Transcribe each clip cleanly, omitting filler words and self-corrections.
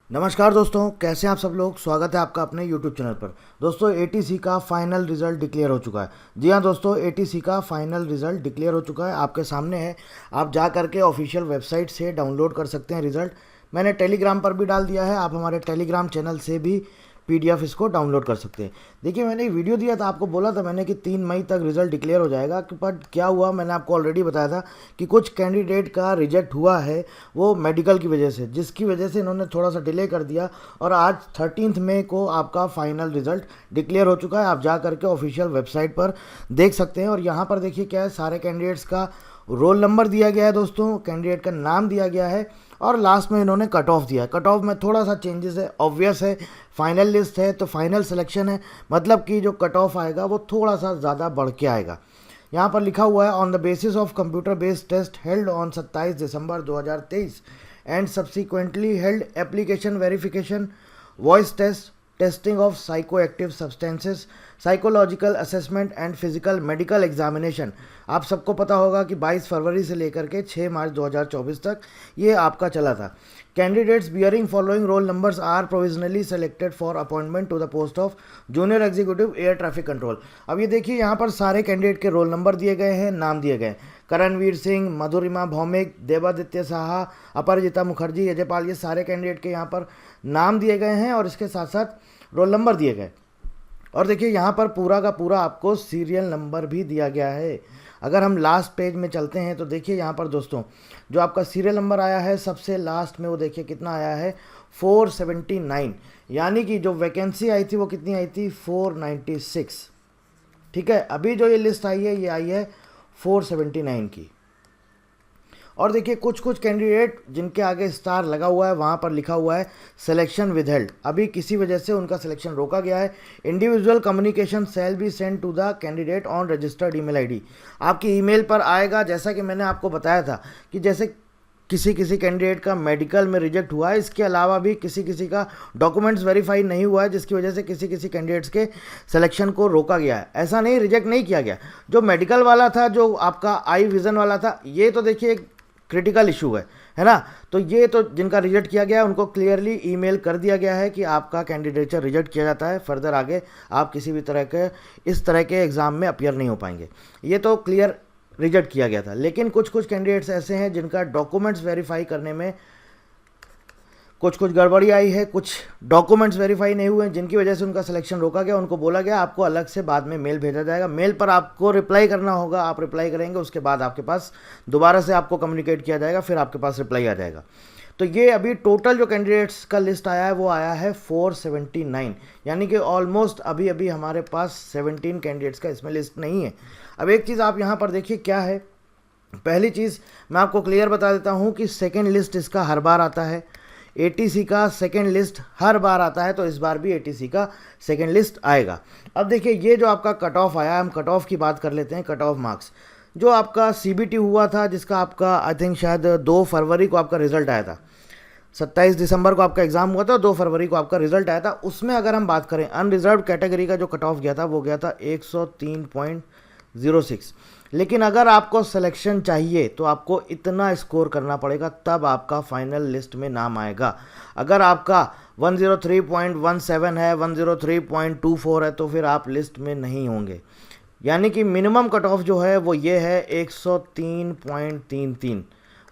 नमस्कार दोस्तों, कैसे हैं आप सब लोग। स्वागत है आपका अपने YouTube चैनल पर। दोस्तों एटीसी का फाइनल रिजल्ट डिक्लेयर हो चुका है। जी हाँ दोस्तों, एटीसी का फाइनल रिजल्ट डिक्लेयर हो चुका है, आपके सामने है। आप जा करके ऑफिशियल वेबसाइट से डाउनलोड कर सकते हैं रिजल्ट। मैंने टेलीग्राम पर भी डाल दिया है, आप हमारे टेलीग्राम चैनल से भी पीडीएफ इसको डाउनलोड कर सकते हैं। देखिए, मैंने एक वीडियो दिया था, आपको बोला था मैंने कि 3 मई तक रिजल्ट डिक्लेयर हो जाएगा। बट क्या हुआ, मैंने आपको ऑलरेडी बताया था कि कुछ कैंडिडेट का रिजेक्ट हुआ है, वो मेडिकल की वजह से, जिसकी वजह से इन्होंने थोड़ा सा डिले कर दिया। और आज 13 मई को आपका फाइनल रिजल्ट डिक्लेयर हो चुका है। आप जा करके ऑफिशियल वेबसाइट पर देख सकते हैं। और यहाँ पर देखिए क्या है, सारे कैंडिडेट्स का रोल नंबर दिया गया है दोस्तों, कैंडिडेट का नाम दिया गया है और लास्ट में इन्होंने कट ऑफ दिया है। कट ऑफ में थोड़ा सा चेंजेस है, ऑब्वियस है, फाइनल लिस्ट है तो फाइनल सिलेक्शन है, मतलब कि जो कट ऑफ आएगा वो थोड़ा सा ज़्यादा बढ़ के आएगा। यहाँ पर लिखा हुआ है, on the basis of computer based test held on 27 December 2023 and subsequently held application verification voice test testing of psychoactive substances psychological assessment and physical medical examination. आप सबको पता होगा कि 22 फरवरी से लेकर के 6 मार्च 2024 तक ये आपका चला था। Candidates bearing following roll numbers are provisionally selected for appointment to the post of junior executive air traffic control. अब ये देखिए, यहाँ पर सारे कैंडिडेट के रोल नंबर दिए गए हैं, नाम दिए गए हैं। करणवीर सिंह, मधुरिमा भौमिक, देवादित्य साहा, अपराजिता मुखर्जी, यजपाल, ये सारे कैंडिडेट के यहाँ पर नाम दिए गए हैं और इसके साथ साथ रोल नंबर दिए गए। और देखिए यहाँ पर पूरा का पूरा आपको सीरियल नंबर भी दिया गया है। अगर हम लास्ट पेज में चलते हैं तो देखिए यहाँ पर दोस्तों, जो आपका सीरियल नंबर आया है सबसे लास्ट में, वो देखिए कितना आया है, 479। यानी कि जो वैकेंसी आई थी वो कितनी आई थी, 496। ठीक है, अभी जो ये लिस्ट आई है ये आई है 479 की। और देखिए कुछ कुछ कैंडिडेट जिनके आगे स्टार लगा हुआ है वहाँ पर लिखा हुआ है सिलेक्शन विदहेल्ड, अभी किसी वजह से उनका सिलेक्शन रोका गया है। Individual communication shall be send to the candidate on registered email ID. आपकी ईमेल पर आएगा, जैसा कि मैंने आपको बताया था कि जैसे किसी किसी कैंडिडेट का मेडिकल में रिजेक्ट हुआ है, इसके अलावा भी किसी किसी का डॉक्यूमेंट्स वेरीफाई नहीं हुआ है, जिसकी वजह से किसी किसी कैंडिडेट्स के सिलेक्शन को रोका गया है। ऐसा नहीं, रिजेक्ट नहीं किया गया। जो मेडिकल वाला था, जो आपका आई विज़न वाला था, ये तो देखिए एक क्रिटिकल इशू है ना। तो ये तो जिनका रिजेक्ट किया गया है उनको क्लियरली ईमेल कर दिया गया है कि आपका कैंडिडेचर रिजेक्ट किया जाता है, फर्दर आगे आप किसी भी तरह के इस तरह के एग्ज़ाम में अपीयर नहीं हो पाएंगे। ये तो क्लियर रिजेक्ट किया गया था। लेकिन कुछ कुछ कैंडिडेट्स ऐसे हैं जिनका डॉक्यूमेंट्स वेरीफाई करने में कुछ कुछ गड़बड़ी आई है, कुछ डॉक्यूमेंट्स वेरीफाई नहीं हुए, जिनकी वजह से उनका सिलेक्शन रोका गया। उनको बोला गया आपको अलग से बाद में मेल भेजा जाएगा, मेल पर आपको रिप्लाई करना होगा, आप रिप्लाई करेंगे, उसके बाद आपके पास दोबारा से आपको कम्युनिकेट किया जाएगा, फिर आपके पास रिप्लाई आ जाएगा। तो ये अभी टोटल जो कैंडिडेट्स का लिस्ट आया है वो आया है 479, यानी कि ऑलमोस्ट अभी अभी हमारे पास 17 कैंडिडेट्स का इसमें लिस्ट नहीं है। अब एक चीज़ आप यहाँ पर देखिए क्या है, पहली चीज़ मैं आपको क्लियर बता देता हूँ कि सेकेंड लिस्ट इसका हर बार आता है। एटीसी का सेकेंड लिस्ट हर बार आता है, तो इस बार भी एटीसी का सेकेंड लिस्ट आएगा। अब देखिए ये जो आपका कट ऑफ आया है, हम कट ऑफ की बात कर लेते हैं। कट ऑफ मार्क्स जो आपका सीबीटी हुआ था, जिसका आपका आई थिंक शायद 2 फरवरी को आपका रिजल्ट आया था, 27 दिसंबर को आपका एग्जाम हुआ था, 2 फरवरी को आपका रिजल्ट आया था। उसमें अगर हम बात करें अनरिजर्व कैटेगरी का जो कट ऑफ गया था वो गया था 103.06। लेकिन अगर आपको सिलेक्शन चाहिए तो आपको इतना स्कोर करना पड़ेगा, तब आपका फाइनल लिस्ट में नाम आएगा। अगर आपका 103.17 है, 103.24 है, तो फिर आप लिस्ट में नहीं होंगे। यानी कि मिनिमम कट ऑफ जो है वो ये है 103.33,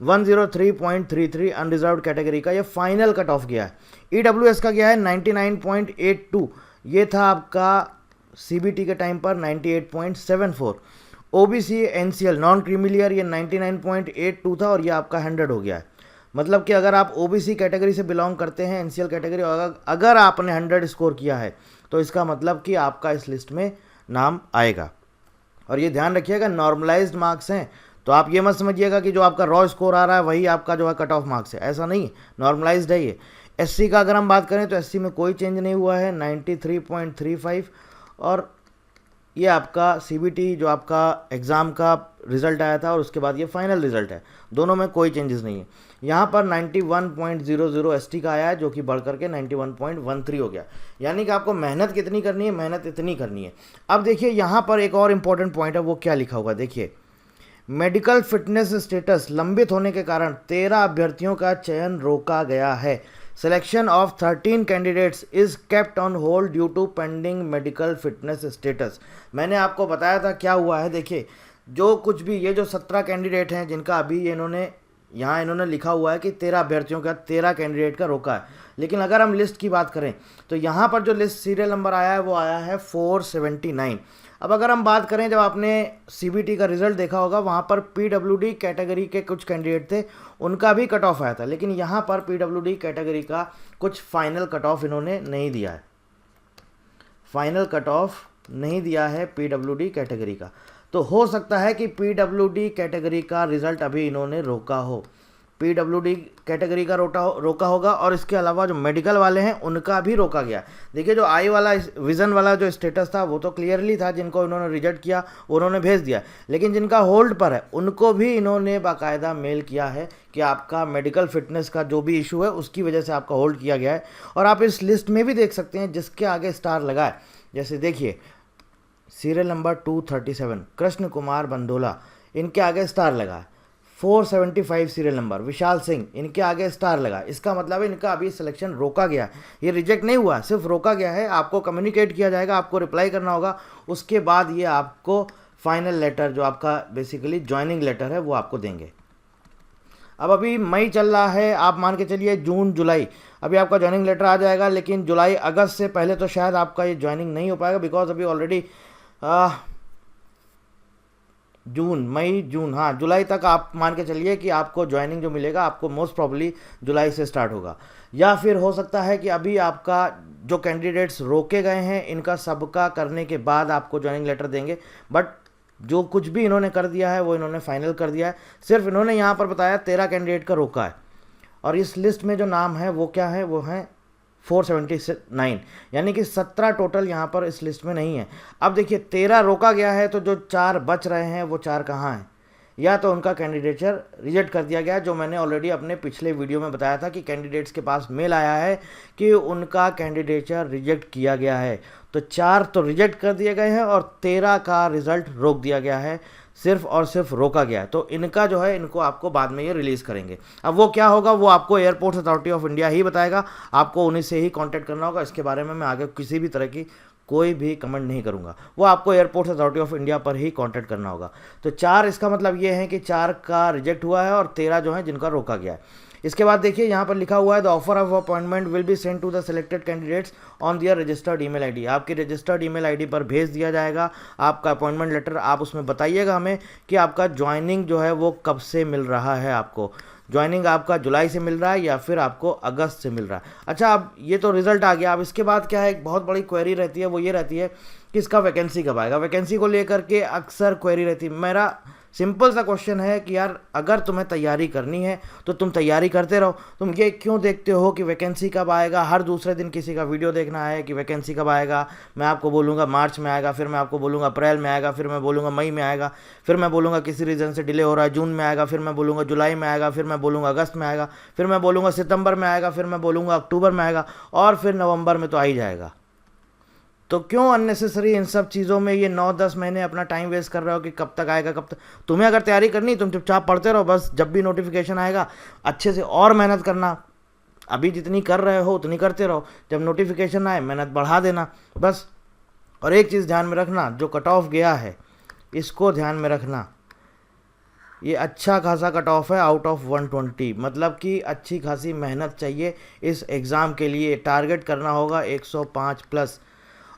103.33 अनरिजर्व्ड कैटेगरी का ये फाइनल कट ऑफ गया है। ईडब्ल्यूएस का गया है 99.82, ये था आपका सीबीटी के टाइम पर 98.74। ओबीसी एनसीएल नॉन क्रीमिलियर ये 99.82 था और ये आपका 100 हो गया है। मतलब कि अगर आप ओबीसी कैटेगरी से बिलोंग करते हैं, एनसीएल कैटेगरी, अगर आपने 100 स्कोर किया है तो इसका मतलब कि आपका इस लिस्ट में नाम आएगा। और ये ध्यान रखिएगा, नॉर्मलाइज्ड मार्क्स हैं, तो आप ये मत समझिएगा कि जो आपका रॉ स्कोर आ रहा है वही आपका जो है कट ऑफ मार्क्स है, ऐसा नहीं, नॉर्मलाइज्ड है ये। एससी का अगर हम बात करें तो एससी में कोई चेंज नहीं हुआ है, 93.35। और ये आपका सीबीटी जो आपका एग्ज़ाम का रिज़ल्ट आया था और उसके बाद ये फाइनल रिज़ल्ट है, दोनों में कोई चेंजेस नहीं है। यहाँ पर 91.00 एसटी का आया है, जो कि बढ़ करके 91.13 हो गया। यानी कि आपको मेहनत कितनी करनी है, मेहनत इतनी करनी है। अब देखिए यहाँ पर एक और इम्पॉर्टेंट पॉइंट है, वो क्या लिखा हुआ है देखिए, मेडिकल फिटनेस स्टेटस लंबित होने के कारण 13 अभ्यर्थियों का चयन रोका गया है। Selection of 13 candidates is kept on hold due to pending medical fitness status. मैंने आपको बताया था क्या हुआ है। देखिए, जो कुछ भी ये जो 17 कैंडिडेट हैं जिनका अभी इन्होंने लिखा हुआ है कि 13 अभ्यर्थियों का 13 कैंडिडेट का रोका है, लेकिन अगर हम लिस्ट की बात करें तो यहाँ पर जो लिस्ट सीरियल नंबर आया है वो आया है 479। अब अगर हम बात करें, जब आपने सीबीटी का रिजल्ट देखा होगा वहाँ पर पीडब्ल्यूडी कैटेगरी के कुछ कैंडिडेट थे, उनका भी कट ऑफ आया था, लेकिन यहाँ पर पीडब्ल्यूडी कैटेगरी का कुछ फाइनल कट ऑफ इन्होंने नहीं दिया है, फाइनल कट ऑफ नहीं दिया है पीडब्ल्यूडी कैटेगरी का। तो हो सकता है कि पीडब्ल्यूडी कैटेगरी का रिजल्ट अभी इन्होंने रोका हो, पीडब्ल्यूडी कैटेगरी का रोका होगा, और इसके अलावा जो मेडिकल वाले हैं उनका भी रोका गया। देखिए, जो आई वाला विज़न वाला जो स्टेटस था वो तो क्लियरली था, जिनको इन्होंने रिजेक्ट किया उन्होंने भेज दिया, लेकिन जिनका होल्ड पर है उनको भी इन्होंने बाकायदा मेल किया है कि आपका मेडिकल फिटनेस का जो भी इशू है उसकी वजह से आपका होल्ड किया गया है। और आप इस लिस्ट में भी देख सकते हैं जिसके आगे स्टार लगा है, जैसे देखिए सीरियल नंबर 237 कृष्ण कुमार बंदोला, इनके आगे स्टार लगा है। 475 सीरियल नंबर विशाल सिंह, इनके आगे स्टार लगा। इसका मतलब है इनका अभी सिलेक्शन रोका गया है, ये रिजेक्ट नहीं हुआ, सिर्फ रोका गया है। आपको कम्युनिकेट किया जाएगा, आपको रिप्लाई करना होगा, उसके बाद ये आपको फाइनल लेटर जो आपका बेसिकली ज्वाइनिंग लेटर है वो आपको देंगे। अब अभी मई चल रहा है, आप मान के चलिए जून जुलाई अभी आपका ज्वाइनिंग लेटर आ जाएगा, लेकिन जुलाई अगस्त से पहले तो शायद आपका ये ज्वाइनिंग नहीं हो पाएगा, बिकॉज अभी ऑलरेडी जुलाई तक आप मान के चलिए कि आपको ज्वाइनिंग जो मिलेगा आपको मोस्ट प्रॉब्ली जुलाई से स्टार्ट होगा। या फिर हो सकता है कि अभी आपका जो कैंडिडेट्स रोके गए हैं इनका सबका करने के बाद आपको ज्वाइनिंग लेटर देंगे, बट जो कुछ भी इन्होंने कर दिया है वो इन्होंने फाइनल कर दिया है। सिर्फ इन्होंने यहाँ पर बताया 13 कैंडिडेट का रोका है, और इस लिस्ट में जो नाम है वो क्या है, वो है 479, यानी कि 17 टोटल यहाँ पर इस लिस्ट में नहीं है। अब देखिए 13 रोका गया है, तो जो 4 बच रहे हैं वो 4 कहाँ हैं? या तो उनका कैंडिडेचर रिजेक्ट कर दिया गया, जो मैंने ऑलरेडी अपने पिछले वीडियो में बताया था कि कैंडिडेट्स के पास मेल आया है कि उनका कैंडिडेचर रिजेक्ट किया गया है। तो 4 तो रिजेक्ट कर दिए गए हैं और 13 का रिजल्ट रोक दिया गया है, सिर्फ और सिर्फ रोका गया है। तो इनका जो है इनको आपको बाद में ये रिलीज़ करेंगे। अब वो क्या होगा वो आपको एयरपोर्ट्स अथॉरिटी ऑफ इंडिया ही बताएगा, आपको उन्हीं से ही कांटेक्ट करना होगा। इसके बारे में मैं आगे किसी भी तरह की कोई भी कमेंट नहीं करूंगा, वो आपको एयरपोर्ट्स अथॉरिटी ऑफ इंडिया पर ही कांटेक्ट करना होगा। तो 4 इसका मतलब ये है कि 4 का रिजेक्ट हुआ है और 13 जो है जिनका रोका गया है। इसके बाद देखिए यहाँ पर लिखा हुआ है the offer of appointment will be send to the selected candidates on their registered email ID. आपकी रजिस्टर्ड ईमेल आईडी पर भेज दिया जाएगा आपका अपॉइंटमेंट लेटर। आप उसमें बताइएगा हमें कि आपका ज्वाइनिंग जो है वो कब से मिल रहा है, आपको ज्वाइनिंग आपका जुलाई से मिल रहा है या फिर आपको अगस्त से मिल रहा है। अच्छा, अब ये तो रिजल्ट आ गया। अब इसके बाद क्या है, एक बहुत बड़ी क्वेरी रहती है, वो ये रहती है कि इसका वैकेंसी कब आएगा। वैकेंसी को लेकर के अक्सर क्वेरी रहती है। मेरा सिंपल सा क्वेश्चन है कि यार अगर तुम्हें तैयारी करनी है तो तुम तैयारी करते रहो, तुम ये क्यों देखते हो कि वैकेंसी कब आएगा। हर दूसरे दिन किसी का वीडियो देखना है कि वैकेंसी कब आएगा। मैं आपको बोलूँगा मार्च में आएगा, फिर मैं आपको बोलूँगा अप्रैल में आएगा, फिर मैं बोलूँगा मई में आएगा, फिर मैं बोलूँगा किसी रीज़न से डिले हो रहा है जून में आएगा, फिर मैं बोलूँगा जुलाई में आएगा, फिर मैं बोलूँगा अगस्त में आएगा, फिर मैं बोलूँगा सितंबर में आएगा, फिर मैं बोलूँगा अक्टूबर में आएगा, और फिर नवंबर में तो आ ही जाएगा। तो क्यों अननेसेसरी इन सब चीज़ों में ये 9-10 महीने अपना टाइम वेस्ट कर रहे हो कि कब तक आएगा कब तक। तुम्हें अगर तैयारी करनी तुम चुपचाप पढ़ते रहो, बस जब भी नोटिफिकेशन आएगा अच्छे से और मेहनत करना। अभी जितनी कर रहे हो उतनी करते रहो, जब नोटिफिकेशन आए मेहनत बढ़ा देना बस। और एक चीज़ ध्यान में रखना, जो कट ऑफ गया है इसको ध्यान में रखना, ये अच्छा खासा कट ऑफ है आउट ऑफ 120, मतलब कि अच्छी खासी मेहनत चाहिए इस एग्ज़ाम के लिए। टारगेट करना होगा 105 प्लस।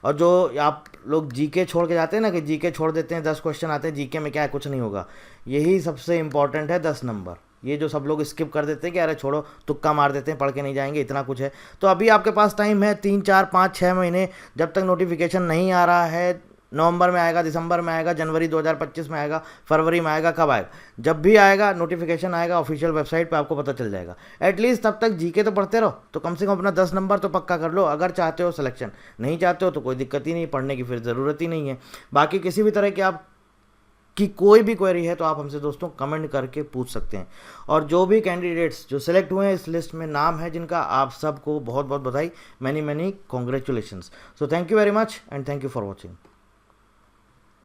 और जो आप लोग जीके छोड़ के जाते हैं ना कि जीके छोड़ देते हैं, 10 क्वेश्चन आते हैं जीके में, क्या है कुछ नहीं होगा, यही सबसे इंपॉर्टेंट है 10 नंबर। ये जो सब लोग स्किप कर देते हैं कि अरे छोड़ो तुक्का मार देते हैं, पढ़ के नहीं जाएंगे, इतना कुछ है। तो अभी आपके पास टाइम है 3, 4, 5, 6 महीने, जब तक नोटिफिकेशन नहीं आ रहा है। नवंबर में आएगा, दिसंबर में आएगा, जनवरी 2025 में आएगा, फरवरी में आएगा, कब आएगा, जब भी आएगा नोटिफिकेशन आएगा ऑफिशियल वेबसाइट पे आपको पता चल जाएगा। एटलीस्ट तब तक जीके तो पढ़ते रहो, तो कम से कम अपना 10 नंबर तो पक्का कर लो अगर चाहते हो सिलेक्शन। नहीं चाहते हो तो कोई दिक्कत ही नहीं, पढ़ने की फिर ज़रूरत ही नहीं है। बाकी किसी भी तरह की आप की कोई भी क्वेरी है तो आप हमसे दोस्तों कमेंट करके पूछ सकते हैं। और जो भी कैंडिडेट्स जो सिलेक्ट हुए हैं इस लिस्ट में नाम है जिनका, आप सबको बहुत बहुत बधाई, many congratulations. So thank you very much and thank you for watching.